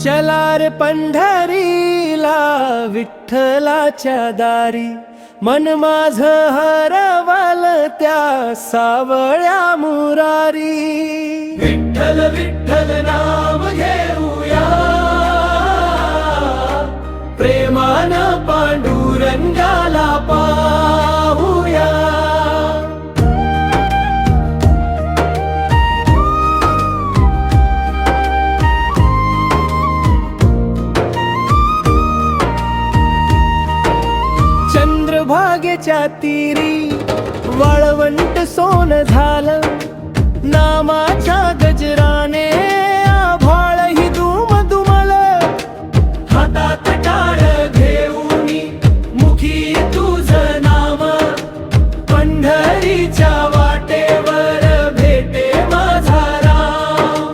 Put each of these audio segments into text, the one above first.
चला रे पंढरीला विठ्ठलाच्या दारी, मन माझ हरवल त्या सावळ्या मुरारी. विठ्ठल विठ्ठल नाम घेऊया, प्रेमान पांडुरंगाला पाहूया. चंद्रभागेच्या तीरी वाळवंट सोन झालं, नामाच्या गजराने आभाळ ही दुम दुमल. हातात टाळ घेऊनी मुखी तुझं नाम, पंढरीच्या वाटेवर भेटे माझा राम.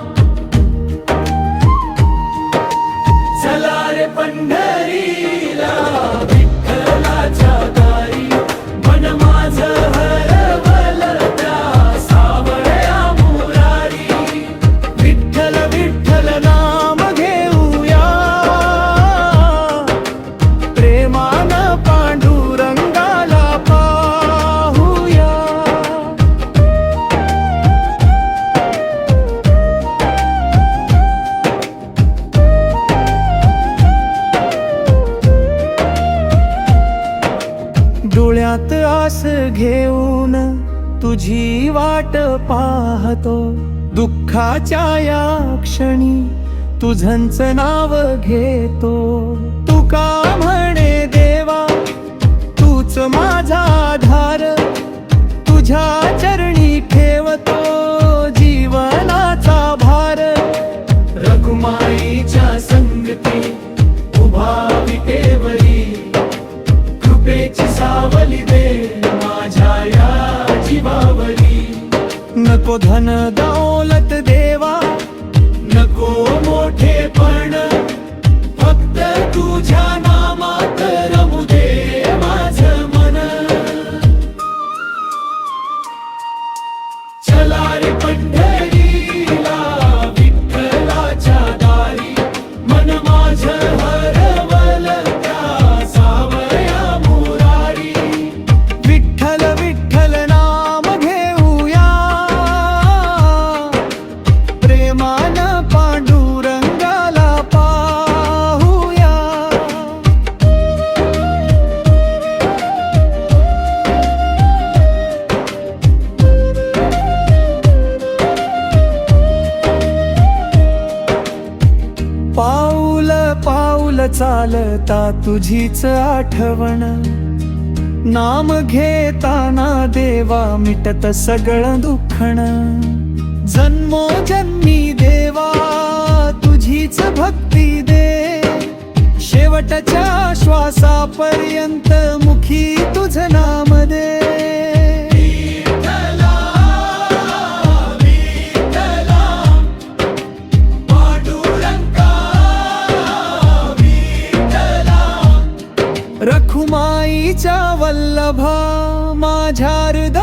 चला रे पंढरीला विठ्ठलाच्या दारी, मन माझं हरवल त्या सावळ्या मुरारी. विठ्ठल विठ्ठल नाम घेऊया, प्रेमान पांडुरंगाला पाहूया. डोळ्यात आस घेऊन तुझी वाट पाहतो, दुःखाच्या या क्षणी तुझंच नाव घेतो. तुका म्हणे देवा तूच माझा आधार, तुझ्या चरणी ठेवतो जीवनाचा भार. रखुमाईच्या संगती उभा विटेवरी, कृपेची सावली दे माझ्या या जीवावरी. नको धन दौलत देवा, नको मोठेपण, फक्त तुझ्या नामात रमू दे माझं मन. चला रे पंढरीला विठ्ठलाच्या दारी, मन माझं हरवल त्या सावळ्या मुरारी. विठ्ठल विठ्ठल नाम घेऊया, प्रेमान पांडुरंगाला पाहूया. पाऊल पाऊल चालता तुझीच आठवण, नाम घेताना देवा मिटत सगळं दुःखण. जन्मोजन्मी देवा तुझीच भक्ती दे, शेवटच्या श्वासापर्यंत मुखी तुझं नाम दे. विठ्ठला, विठ्ठला, पांडुरंगा, विठ्ठला. रखुमाईच्या वल्लभा माझ्या हृदयात